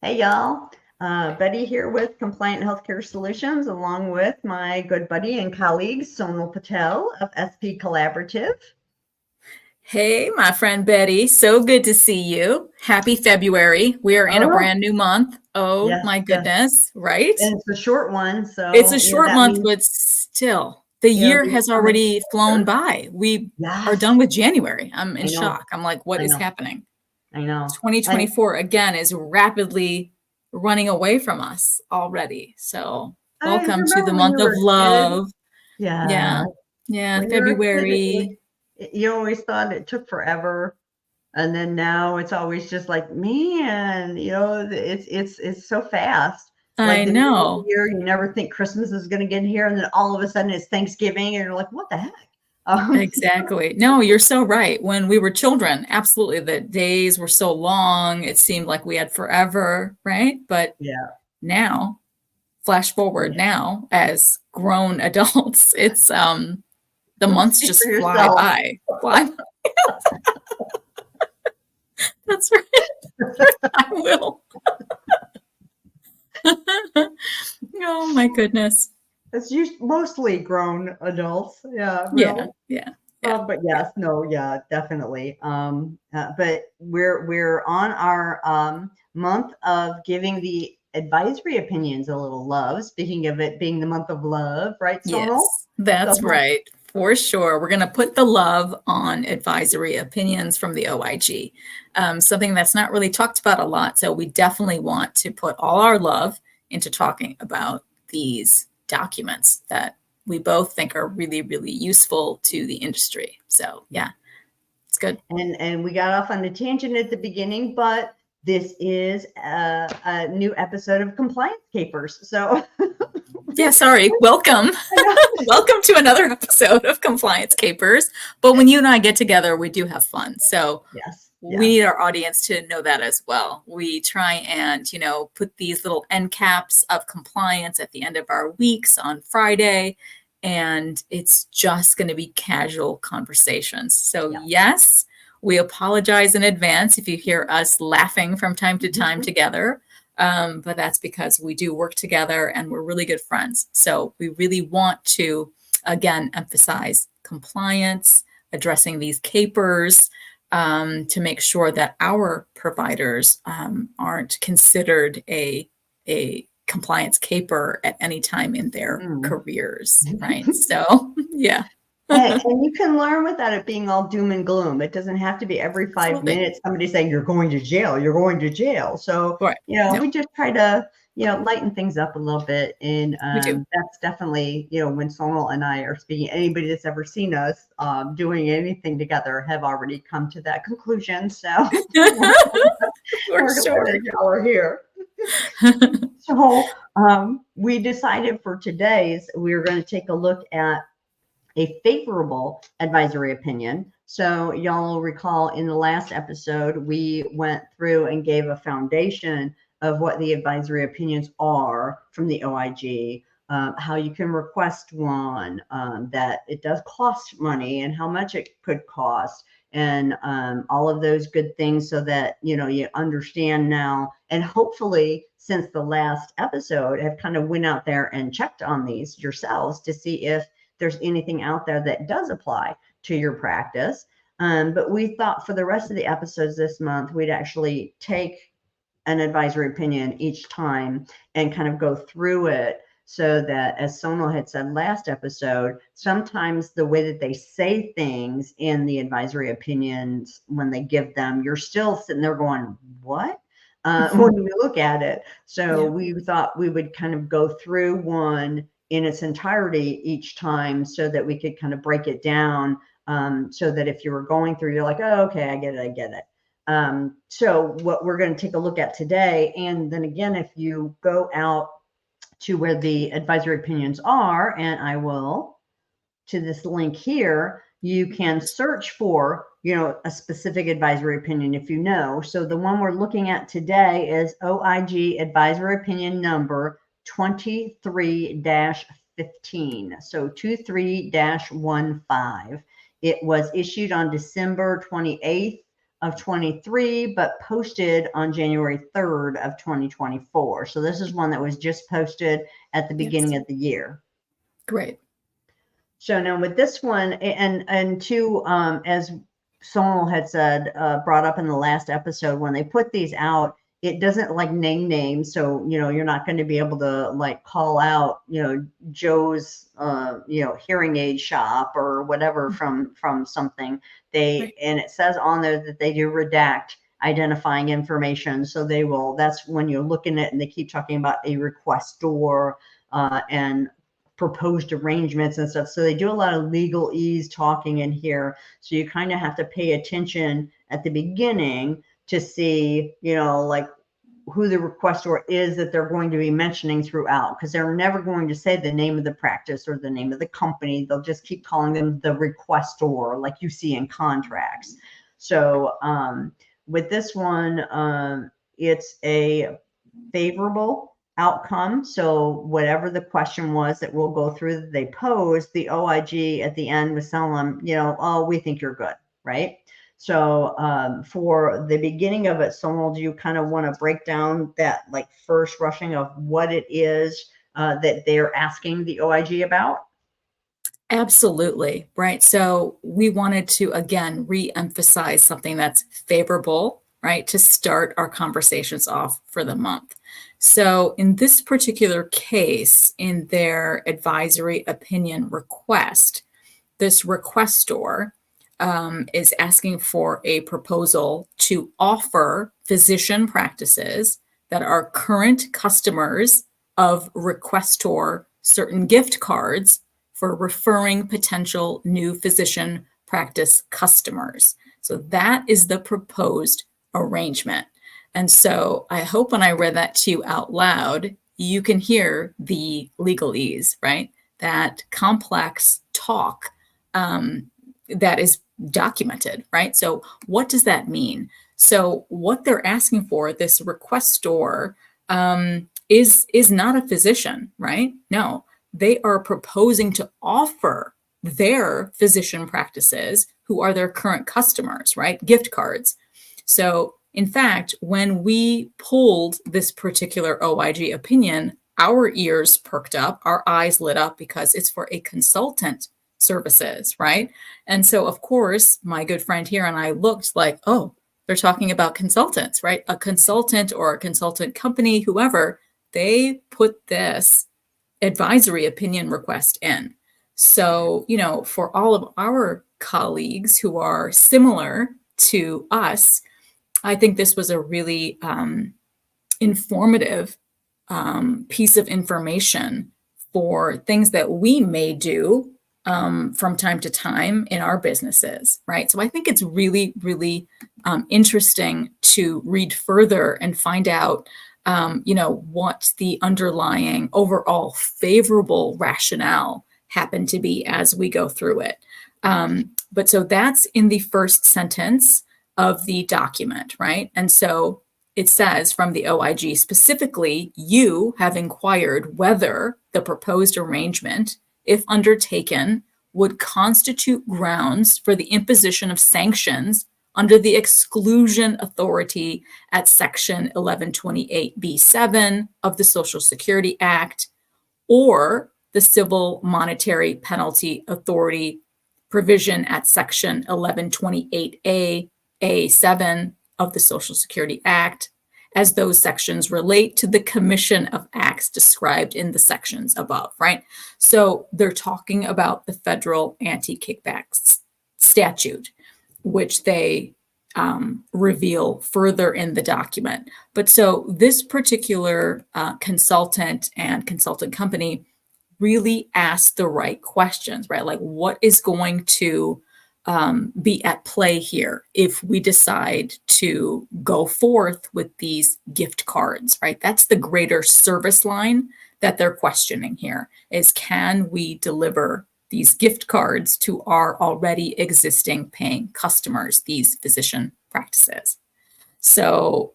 Hey y'all, Betty here with Compliant Healthcare Solutions, along with my good buddy and colleague Sonal Patel of SP Collaborative. Hey, my friend Betty. So good to see you. Happy February. We are in a Oh, brand new month. Oh yes, my yes, goodness, right? and it's a short one, It's a so short that month, means but still, the year the has coming already flown quarter. by. We are Yes, done with January. I'm in I know, shock. I'm like, what I is know, happening? I know, and 2024 again is rapidly running away from us already. So, I welcome to the remember when you month of were a kid. love. Yeah, Yeah. Yeah, when you were a kid, February. you always thought it took forever. And then now it's always just like, man, it's so fast. Like I the middle of the know. year, you never think Christmas is going to get here, and then all of a sudden it's Thanksgiving, and you're like, what the heck? Exactly. No, you're so right. When we were children, absolutely, the days were so long. It seemed like we had forever, right? But Yeah, now, flash forward yeah. now as grown adults, it's the months Speak for just fly yourself. by. Fly. That's right. I will. Oh my goodness. It's mostly grown adults. Yeah, Yeah, really. yeah, yeah, But yeah. yes, no, yeah, definitely. But we're on our month of giving the advisory opinions a little love. Speaking of it being the month of love, right, Sonal? Yes, that's So right. For sure. We're going to put the love on advisory opinions from the OIG, something that's not really talked about a lot. So we definitely want to put all our love into talking about these documents that we both think are really, really useful to the industry. So yeah, it's good. and we got off on a tangent at the beginning, but this is a new episode of Compliance Capers. So Yeah, sorry. Welcome. I know. Welcome to another episode of Compliance Capers. But when you and I get together, we do have fun. So Yes, we yes. need our audience to know that as well. We try and, put these little end caps of compliance at the end of our weeks on Friday, and it's just going to be casual conversations. So, Yeah. yes, we apologize in advance if you hear us laughing from time to time together. But that's because we do work together and we're really good friends. So, we really want to, again, emphasize compliance, addressing these capers, to make sure that our providers aren't considered a compliance caper at any time in their Mm. careers, right? So, yeah, And you can learn without it being all doom and gloom. It doesn't have to be every 5 absolutely. minutes somebody saying you're going to jail, you're going to jail. So, Right. No, we just try to, lighten things up a little bit. And we do. that's definitely, when Sonal and I are speaking, anybody that's ever seen us doing anything together have already come to that conclusion. So For we're glad sure. that y'all are here. So we decided for today's, we were going to take a look at a favorable advisory opinion. So y'all will recall in the last episode, we went through and gave a foundation of what the advisory opinions are from the OIG, how you can request one, that it does cost money and how much it could cost, and all of those good things, so that you understand now, and hopefully since the last episode have kind of went out there and checked on these yourselves to see if there's anything out there that does apply to your practice. But we thought for the rest of the episodes this month, we'd actually take an advisory opinion each time and kind of go through it, so that, as Sonal had said last episode, sometimes the way that they say things in the advisory opinions, when they give them, you're still sitting there going, what? When we look at it. So Yeah. we thought we would kind of go through one in its entirety each time, so that we could kind of break it down, so that if you were going through, you're like, oh, okay, I get it. So what we're going to take a look at today, and then again, if you go out to where the advisory opinions are, and I will to this link here, you can search for, a specific advisory opinion if you know. So the one we're looking at today is OIG advisory opinion number 23-15. So 23-15. It was issued on December 28th of 23, but posted on January 3rd of 2024. So this is one that was just posted at the beginning of the year. Great. So now with this one, and two, as Sonal had said, brought up in the last episode, when they put these out, it doesn't like name names. So, you're not going to be able to like call out, Joe's, hearing aid shop or whatever from something. And it says on there that they do redact identifying information. So that's when you're looking at, and they keep talking about a requestor, and proposed arrangements and stuff. So they do a lot of legalese talking in here. So you kind of have to pay attention at the beginning to see, like who the requestor is that they're going to be mentioning throughout, because they're never going to say the name of the practice or the name of the company. They'll just keep calling them the requestor, like you see in contracts. So with this one, it's a favorable outcome. So whatever the question was that we'll go through that they posed, the OIG at the end was telling them, oh, we think you're good, right? So for the beginning of it, Sonal, do you kind of want to break down that like first rushing of what it is that they're asking the OIG about? Absolutely, right? So we wanted to, again, re-emphasize something that's favorable, right, to start our conversations off for the month. So in this particular case, in their advisory opinion request, this requestor is asking for a proposal to offer physician practices that are current customers of requestor certain gift cards for referring potential new physician practice customers. So that is the proposed arrangement. And so I hope when I read that to you out loud, you can hear the legalese, right? That complex talk that is documented, right? So what does that mean? So what they're asking for, this requestor, is not a physician, right? No, they are proposing to offer their physician practices who are their current customers, right? Gift cards. So in fact, when we pulled this particular OIG opinion, our ears perked up, our eyes lit up, because it's for a consultant services, right? And so, of course, my good friend here and I looked like, oh, they're talking about consultants, right? A consultant or a consultant company, whoever, they put this advisory opinion request in. So, for all of our colleagues who are similar to us, I think this was a really informative piece of information for things that we may do from time to time in our businesses, right? So I think it's really, really interesting to read further and find out, what the underlying overall favorable rationale happened to be as we go through it. But so that's in the first sentence of the document, right? And so it says from the OIG specifically, you have inquired whether the proposed arrangement, if undertaken, would constitute grounds for the imposition of sanctions under the exclusion authority at Section 1128B7 of the Social Security Act, or the civil monetary penalty authority provision at Section 1128A.A7 of the Social Security Act, as those sections relate to the commission of acts described in the sections above, right? So they're talking about the federal anti-kickbacks statute, which they reveal further in the document. But so this particular consultant and consultant company really asked the right questions, right? Like, what is going to be at play here if we decide to go forth with these gift cards, right? That's the greater service line that they're questioning here, is can we deliver these gift cards to our already existing paying customers, these physician practices? So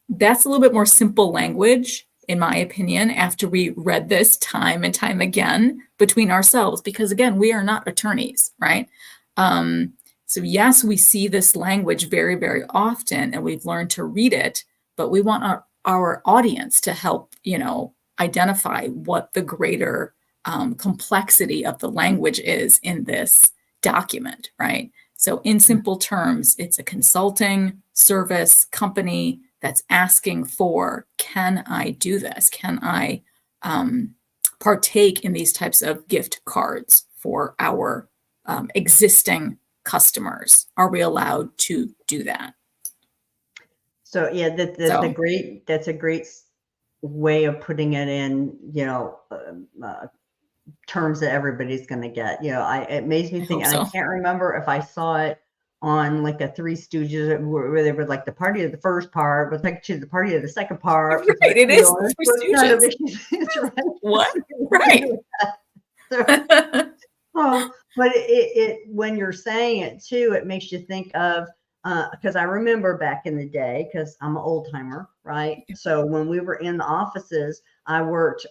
that's a little bit more simple language, in my opinion, after we read this time and time again between ourselves, because again, we are not attorneys, right? So yes, we see this language very, very often, and we've learned to read it, but we want our audience to help, identify what the greater complexity of the language is in this document, right? So in simple terms, it's a consulting service company that's asking for, can I do this? Can I partake in these types of gift cards for our existing customers? Are we allowed to do that? So yeah, that's a great way of putting it in, terms that everybody's going to get. It makes me think, and I can't remember if I saw it on like a Three Stooges where they were like the party of the first part was like to the party of the second part. Right, it is Three Stooges. Right. What? Right. But it when you're saying it too, it makes you think of because I remember back in the day, because I'm an old timer, right? So when we were in the offices, I worked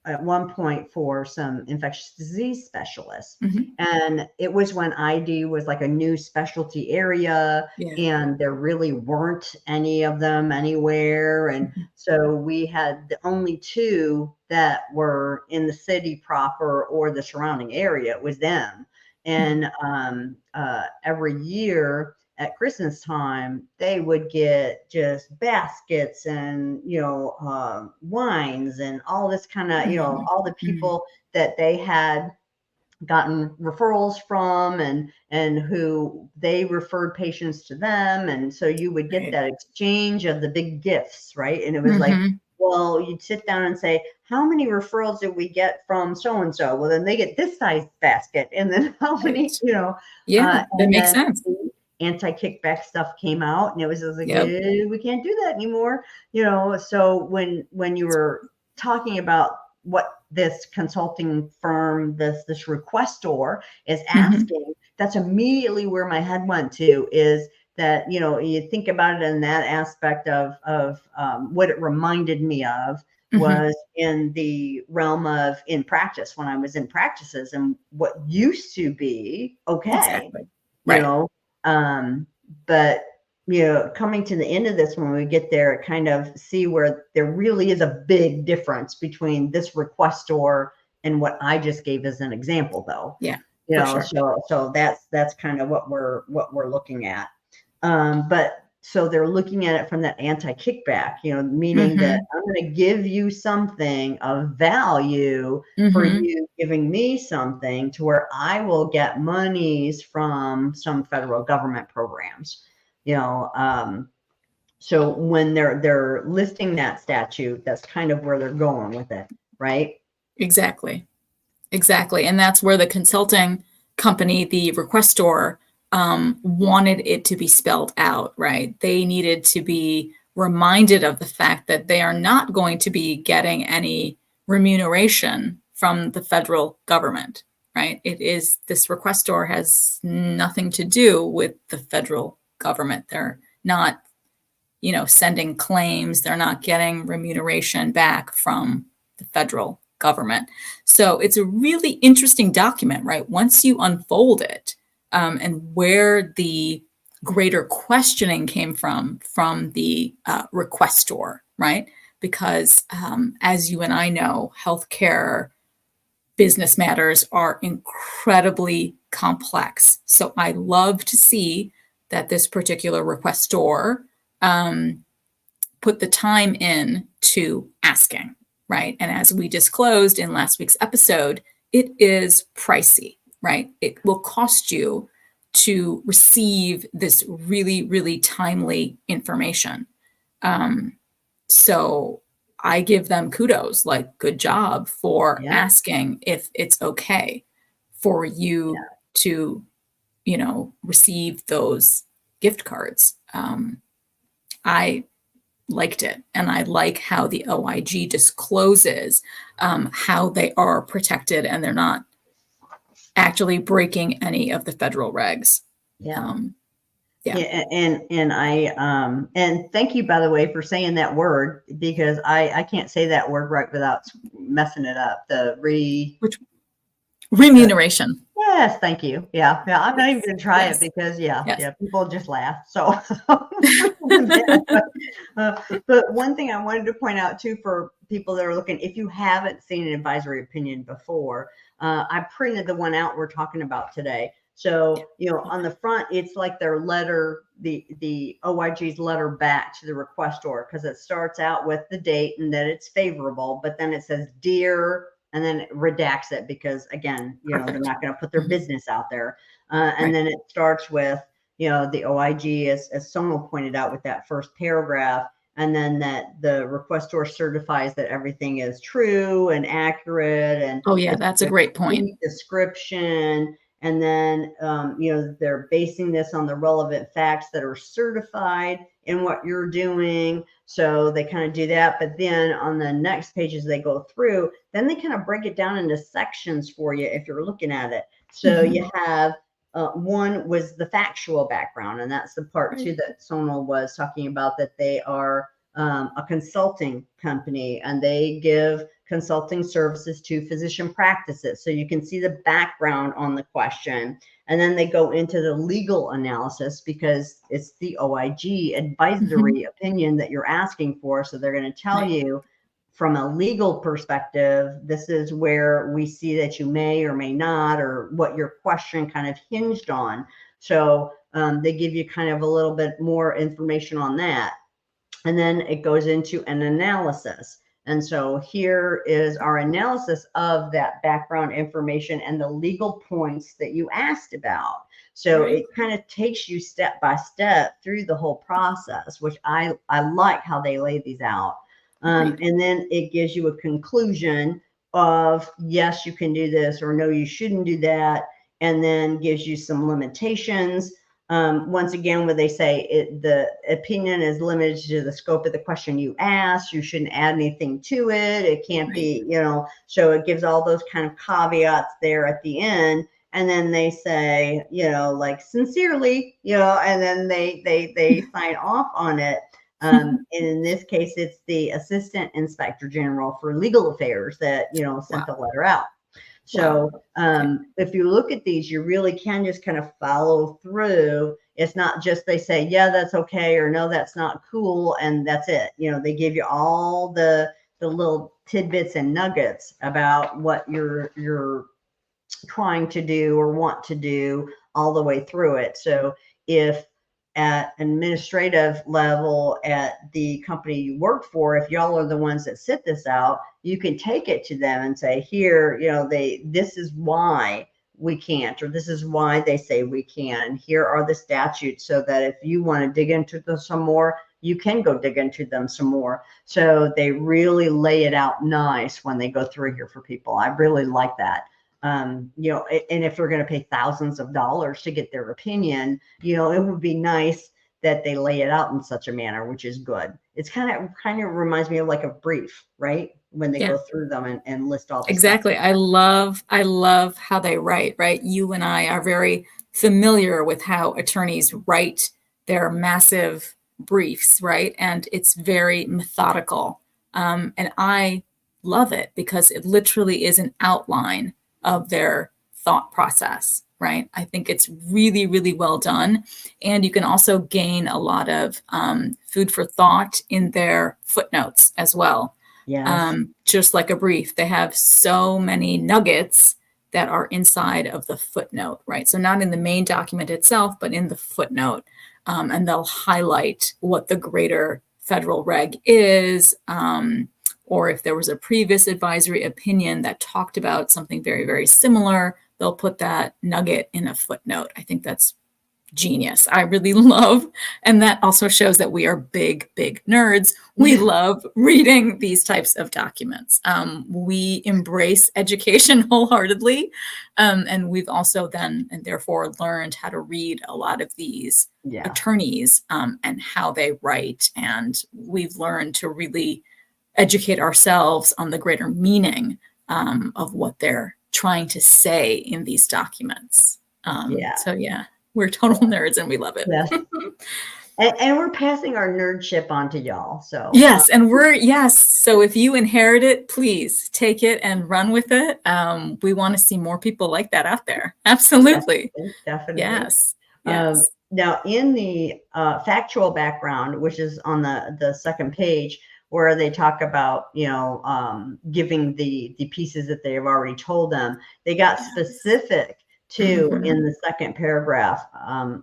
at one point for some infectious disease specialists. And it was when ID was like a new specialty area, and there really weren't any of them anywhere. And so we had the only two that were in the city proper or the surrounding area. It was them. And every year at Christmas time, they would get just baskets and, wines and all this kind of, all the people that they had gotten referrals from and who they referred patients to them. And so you would get that exchange of the big gifts, right? And it was like, well, you'd sit down and say, how many referrals did we get from so-and-so? Well, then they get this size basket. And then how many, that makes sense. Anti-kickback stuff came out, and it was like, we can't do that anymore. So when you were talking about what this consulting firm, this requestor is asking, that's immediately where my head went to, is that, you think about it in that aspect of what it reminded me of was in the realm of in practice, when I was in practices, and what used to be okay, but coming to the end of this, when we get there, kind of see where there really is a big difference between this requestor and what I just gave as an example, though. So that's kind of what we're looking at. But so they're looking at it from that anti-kickback, meaning that I'm going to give you something of value for you giving me something, to where I will get monies from some federal government programs. So when they're listing that statute, that's kind of where they're going with it, right? Exactly. And that's where the consulting company, the requestor, wanted it to be spelled out, right? They needed to be reminded of the fact that they are not going to be getting any remuneration from the federal government, right? This requestor has nothing to do with the federal government. They're not, sending claims. They're not getting remuneration back from the federal government. So it's a really interesting document, right? Once you unfold it, and where the greater questioning came from the requestor, right? Because as you and I know, healthcare business matters are incredibly complex. So I love to see that this particular requestor put the time in to asking, right? And as we disclosed in last week's episode, it is pricey, right? It will cost you to receive this really, really timely information. So I give them kudos, like, good job for asking if it's okay for you to, receive those gift cards. I liked it. And I like how the OIG discloses how they are protected and they're not actually breaking any of the federal regs. And I and thank you, by the way, for saying that word, because I can't say that word right without messing it up. Which remuneration. Yes, thank you. Yeah, yeah. I'm not even Yes, gonna try it yes, because yes. people just laugh. So, but one thing I wanted to point out too for people that are looking, if you haven't seen an advisory opinion before, I printed the one out we're talking about today. So, on the front, it's like their letter, the OIG's letter back to the requestor, because it starts out with the date and that it's favorable, but then it says, "Dear," and then it redacts it because, again, they're Perfect. not going to put their Mhm. business out there. And Right. then it starts with, the OIG, as Sonal pointed out with that first paragraph, and then that the requestor certifies that everything is true and accurate, and Oh yeah, it's that's a the great point. complete description. And then, they're basing this on the relevant facts that are certified in what you're doing. So they kind of do that. But then on the next pages they go through, then they kind of break it down into sections for you if you're looking at it. So you have one was the factual background, and that's the part Right. two that Sonal was talking about, that they are a consulting company and they give consulting services to physician practices. So you can see the background on the question. And then they go into the legal analysis because it's the OIG advisory opinion that you're asking for. So they're going to tell Right. you from a legal perspective, this is where we see that you may or may not, or what your question kind of hinged on. So they give you kind of a little bit more information on that. And then it goes into an analysis. And so here is our analysis of that background information and the legal points that you asked about. So Right. it kind of takes you step by step through the whole process, which I like how they lay these out. Agreed. And then it gives you a conclusion of, yes, you can do this, or no, you shouldn't do that. And then gives you some limitations. Once again, where they say the opinion is limited to the scope of the question you asked, you shouldn't add anything to it. It can't Right. be, so it gives all those kind of caveats there at the end. And then they say, like, sincerely, and then they sign off on it. And in this case, it's the Assistant Inspector General for Legal Affairs that, sent the Wow. letter out. Wow. So Okay. if you look at these, you really can just kind of follow through. It's not just they say, yeah, that's okay, or no, that's not cool, and that's it. They give you all the little tidbits and nuggets about what you're trying to do or want to do all the way through it. So if at administrative level at the company you work for, if y'all are the ones that sit this out, you can take it to them and say, here, this is why we can't, or this is why they say we can. Here are the statutes, so that if you want to dig into them some more, you can go dig into them some more. So they really lay it out nice when they go through here for people. I really like that. And if they're going to pay thousands of dollars to get their opinion, it would be nice that they lay it out in such a manner, which is good. It's kind of reminds me of like a brief, right? When they Yeah. go through them and list all the stuff. Exactly. I love how they write, right? You and I are very familiar with how attorneys write their massive briefs, right? And it's very methodical. And I love it because it literally is an outline of their thought process, right? I think it's really, really well done. And you can also gain a lot of food for thought in their footnotes as well. Yes. Just like a brief, they have so many nuggets that are inside of the footnote, right? So not in the main document itself, but in the footnote. And they'll highlight what the greater federal reg is, or if there was a previous advisory opinion that talked about something very, very similar, they'll put that nugget in a footnote. I think that's genius. I really love, and that also shows that we are big, big nerds. We love reading these types of documents. We embrace education wholeheartedly. And we've also then, and therefore, learned how to read a lot of these Yeah. attorneys and how they write. And we've learned to really educate ourselves on the greater meaning of what they're trying to say in these documents. Yeah. So yeah, we're total nerds and we love it. Yes. And we're passing our nerdship on to y'all. So Yes, and so if you inherit it, please take it and run with it. We want to see more people like that out there. Absolutely. definitely. Yes. Yes. Now, in the factual background, which is on the second page, where they talk about, giving the pieces that they have already told them, they got specific too in the second paragraph.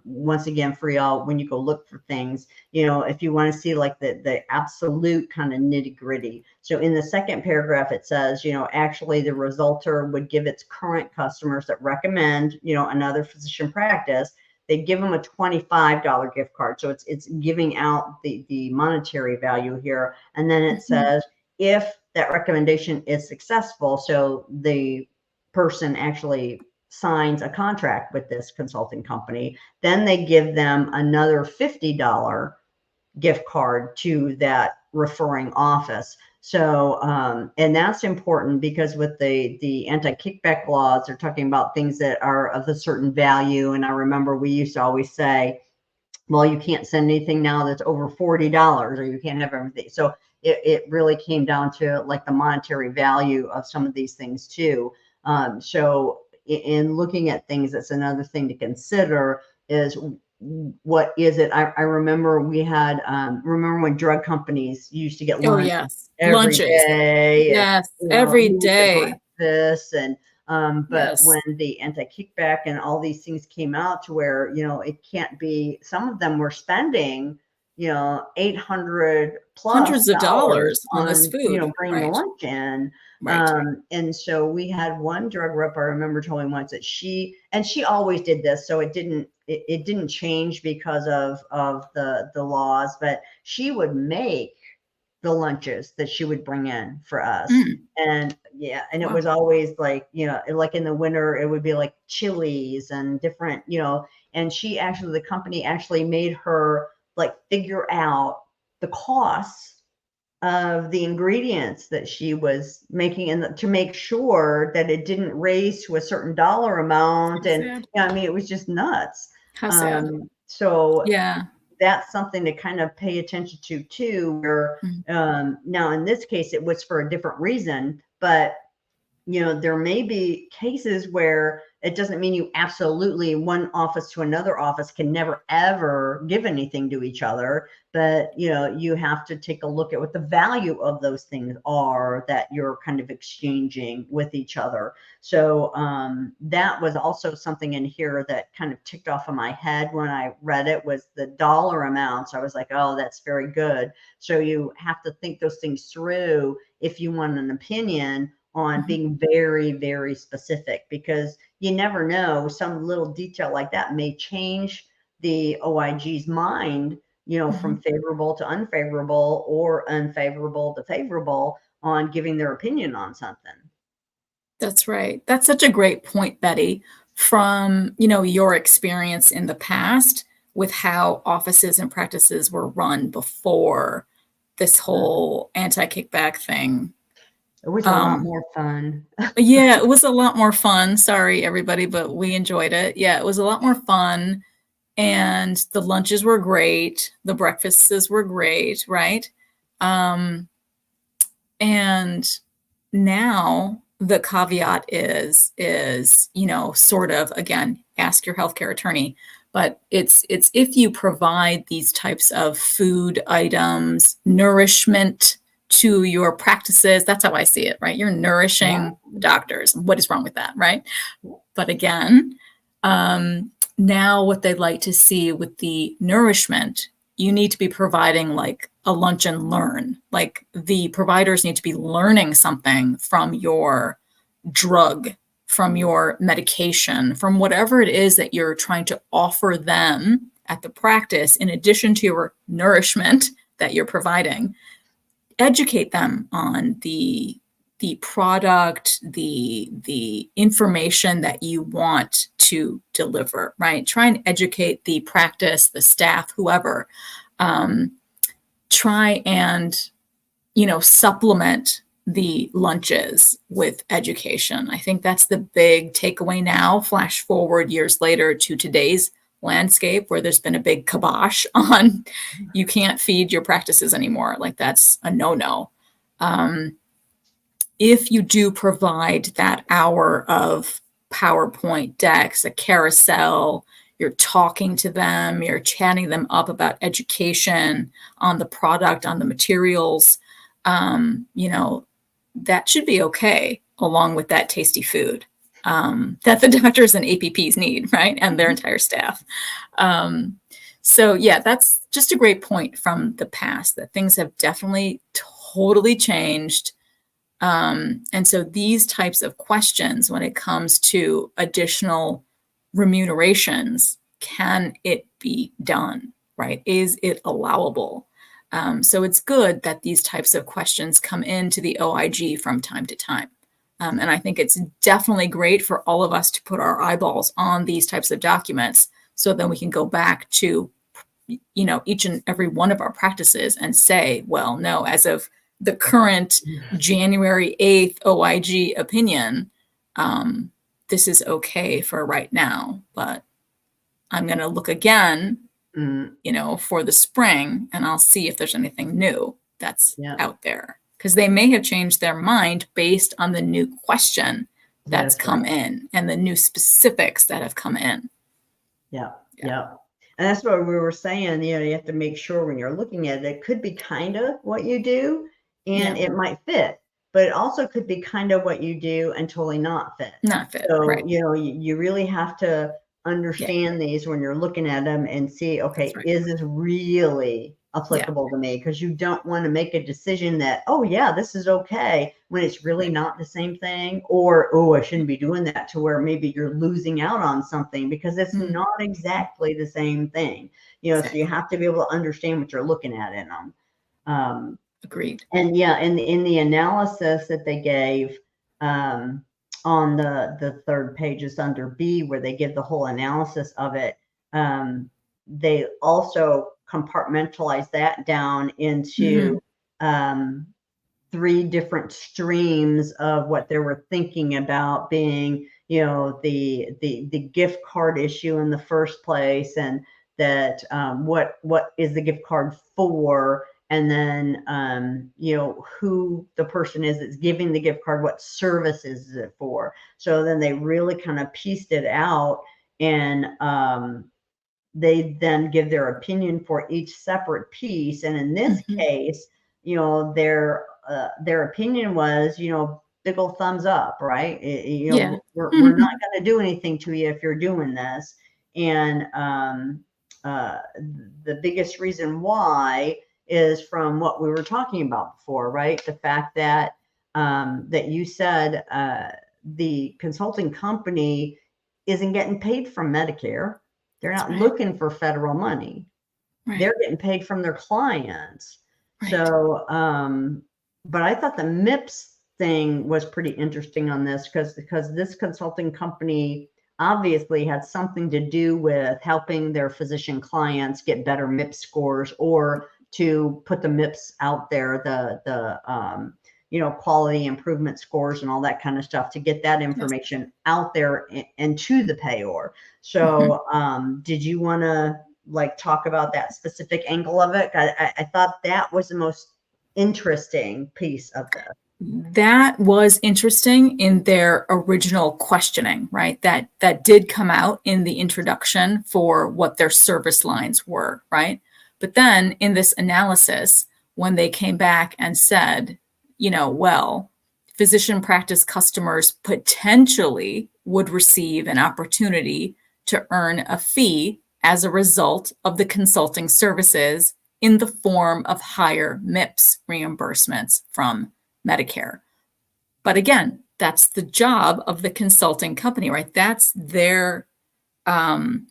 Once again, for y'all, when you go look for things, if you want to see like the absolute kind of nitty gritty. So in the second paragraph, it says, actually the resulter would give its current customers that recommend, another physician practice, they give them a $25 gift card. So it's giving out the monetary value here. And then it says, if that recommendation is successful, so the person actually signs a contract with this consulting company, then they give them another $50 gift card to that referring office. So, and that's important because with the anti-kickback laws, they're talking about things that are of a certain value. And I remember we used to always say, well, you can't send anything now that's over $40, or you can't have everything. So it really came down to like the monetary value of some of these things too. So in looking at things, that's another thing to consider is, what is it? I remember we had, remember when drug companies used to get lunch every Lunches. day? Yes, every day. Breakfast and, but Yes. when the anti-kickback and all these things came out to where, it can't be, some of them were spending, 800 plus hundreds of dollars on this food, bringing the lunch in. Right. And so we had one drug rep, I remember told me once that she always did this. So it didn't change because of the laws, but she would make the lunches that she would bring in for us. And and it was always like, like in the winter, it would be like chilies and different, and the company actually made her like figure out the costs of the ingredients that she was making, and to make sure that it didn't raise to a certain dollar amount. And I mean, it was just nuts. How sad. So yeah, that's something to kind of pay attention to too, where now in this case it was for a different reason, but there may be cases where it doesn't mean you absolutely, one office to another office can never ever give anything to each other, but you have to take a look at what the value of those things are that you're kind of exchanging with each other. So that was also something in here that kind of ticked off in my head when I read it, was the dollar amounts. I was like, oh, that's very good. So you have to think those things through if you want an opinion on being very, very specific, because you never know, some little detail like that may change the OIG's mind, from favorable to unfavorable, or unfavorable to favorable on giving their opinion on something. That's right. That's such a great point, Betty, from, your experience in the past with how offices and practices were run before this whole anti-kickback thing. It was a lot more fun. Yeah, it was a lot more fun. Sorry, everybody, but we enjoyed it. Yeah, it was a lot more fun. And the lunches were great. The breakfasts were great, right? And now the caveat is, sort of, again, ask your healthcare attorney, but it's if you provide these types of food items, nourishment to your practices, that's how I see it, right? You're nourishing doctors. What is wrong with that, right? But again, now what they'd like to see with the nourishment, you need to be providing like a lunch and learn. Like the providers need to be learning something from your drug, from your medication, from whatever it is that you're trying to offer them at the practice, in addition to your nourishment that you're providing. Educate them on the product, the information that you want to deliver, right? Try and educate the practice, the staff, whoever. Try and, supplement the lunches with education. I think that's the big takeaway now. Flash forward years later to today's landscape where there's been a big kibosh on you can't feed your practices anymore. Like that's a no-no. If you do provide that hour of PowerPoint decks, a carousel, you're talking to them, you're chatting them up about education on the product, on the materials, that should be okay along with that tasty food that the doctors and APPs need, right? And their entire staff. So yeah, that's just a great point from the past that things have definitely totally changed. And so these types of questions, when it comes to additional remunerations, can it be done, right? Is it allowable? So it's good that these types of questions come into the OIG from time to time. And I think it's definitely great for all of us to put our eyeballs on these types of documents so then we can go back to, each and every one of our practices and say, well, no, as of the current January 8th OIG opinion, this is okay for right now, but I'm going to look again, for the spring, and I'll see if there's anything new that's out there. Because they may have changed their mind based on the new question that's come in and the new specifics that have come in. Yeah. And that's what we were saying, you have to make sure when you're looking at it, it could be kind of what you do and it might fit, but it also could be kind of what you do and totally not fit. So, right. You really have to understand these when you're looking at them and see, okay, is this really applicable to me? Because you don't want to make a decision that, oh yeah, this is okay, when it's really not the same thing, or, oh, I shouldn't be doing that, to where maybe you're losing out on something because it's not exactly the same thing. So you have to be able to understand what you're looking at in them. Agreed. And in the analysis that they gave, on the third page is under B, where they give the whole analysis of it. They also compartmentalize that down into 3 different streams of what they were thinking about being, the gift card issue in the first place, and that what is the gift card for, and then who the person is that's giving the gift card, what services is it for. So then they really kind of pieced it out, and they then give their opinion for each separate piece. And in this case, their opinion was, big old thumbs up, right? We're not going to do anything to you if you're doing this. And the biggest reason why is from what we were talking about before, right? The fact that that you said the consulting company isn't getting paid from Medicare. They're not looking for federal money. They're getting paid from their clients. So, but I thought the MIPS thing was pretty interesting on this, because this consulting company obviously had something to do with helping their physician clients get better MIPS scores, or to put the MIPS out there, the quality improvement scores and all that kind of stuff, to get that information out there and to the payor. So did you want to talk about that specific angle of it? I thought that was the most interesting piece of this. That was interesting in their original questioning, right? That did come out in the introduction for what their service lines were, right? But then in this analysis, when they came back and said, well, physician practice customers potentially would receive an opportunity to earn a fee as a result of the consulting services in the form of higher MIPS reimbursements from Medicare. But again, that's the job of the consulting company, right? That's their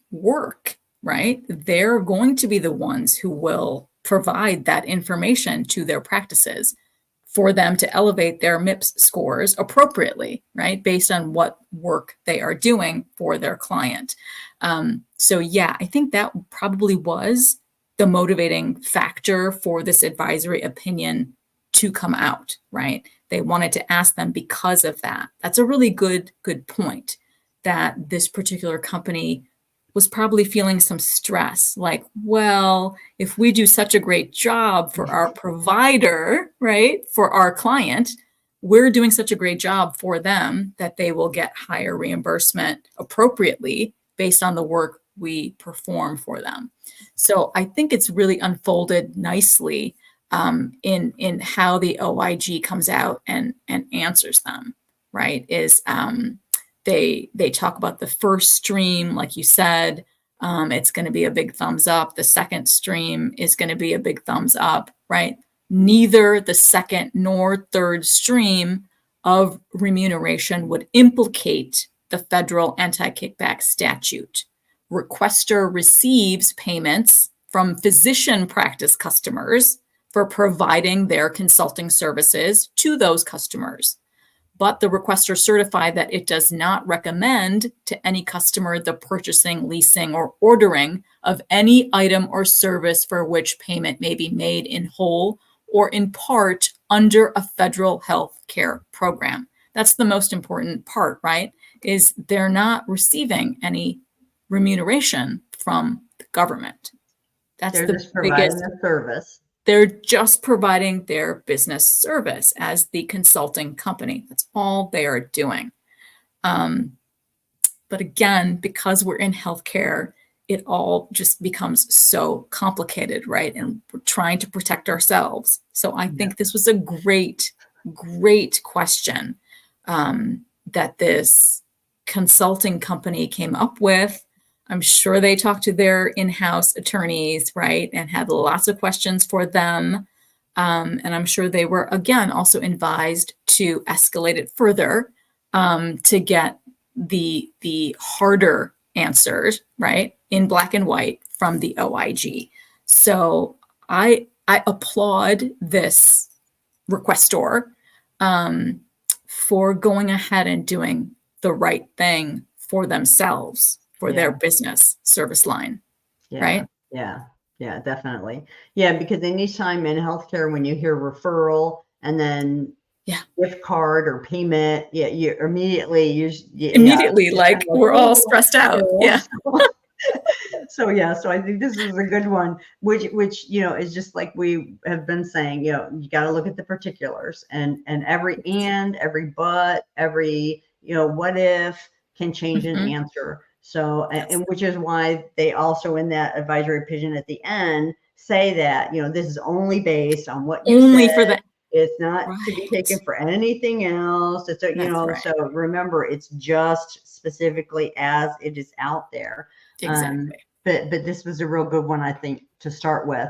work, right? They're going to be the ones who will provide that information to their practices for them to elevate their MIPS scores appropriately, right? Based on what work they are doing for their client. So yeah, I think that probably was the motivating factor for this advisory opinion to come out, right? They wanted to ask them because of that. That's a really good point, that this particular company was probably feeling some stress, like, well, if we do such a great job for our provider, right, for our client, we're doing such a great job for them that they will get higher reimbursement appropriately based on the work we perform for them. So I think it's really unfolded nicely in how the OIG comes out and answers them, right? Is they talk about the first stream, like you said, it's going to be a big thumbs up. The second stream is going to be a big thumbs up, right? Neither the second nor third stream of remuneration would implicate the federal anti-kickback statute. Requester receives payments from physician practice customers for providing their consulting services to those customers. But the requester certified that it does not recommend to any customer the purchasing, leasing, or ordering of any item or service for which payment may be made in whole or in part under a federal health care program. That's the most important part, right? Is they're not receiving any remuneration from the government. That's They're the just providing biggest. the service. They're just providing their business service as the consulting company. That's all they are doing. But again, because we're in healthcare, it all just becomes so complicated, right? And we're trying to protect ourselves. So I think this was a great, great question that this consulting company came up with. I'm sure they talked to their in-house attorneys, right, and had lots of questions for them. And I'm sure they were, again, also advised to escalate it further to get the harder answers, right, in black and white from the OIG. So I applaud this requestor for going ahead and doing the right thing for themselves, for their business service line, right? Yeah, definitely. Yeah, because anytime in healthcare, when you hear referral and then gift card or payment, you immediately like we're all stressed out. Yeah. So I think this is a good one, which is just like we have been saying, you got to look at the particulars and every but, every what if can change an answer. So and which is why they also in that advisory opinion at the end say that this is only based on what you said. For that. It's not to be taken for anything else. It's so remember, it's just specifically as it is out there. Exactly. But this was a real good one, I think, to start with.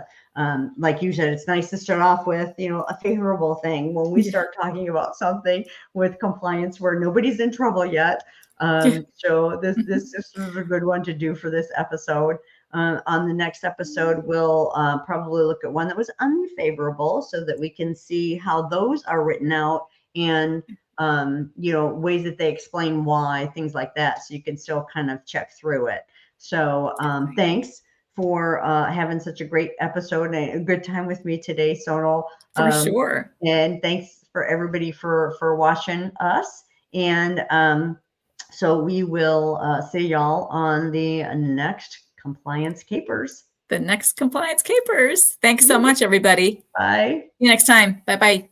Like you said, it's nice to start off with, a favorable thing when we start talking about something with compliance where nobody's in trouble yet. So this was a good one to do for this episode. On the next episode, we'll probably look at one that was unfavorable so that we can see how those are written out and, ways that they explain why, things like that. So you can still kind of check through it. So thanks for having such a great episode and a good time with me today, Sonal. For sure. And thanks for everybody for watching us. And so we will see y'all on the next Compliance Capers. The next Compliance Capers. Thanks so much, everybody. Bye. See you next time. Bye-bye.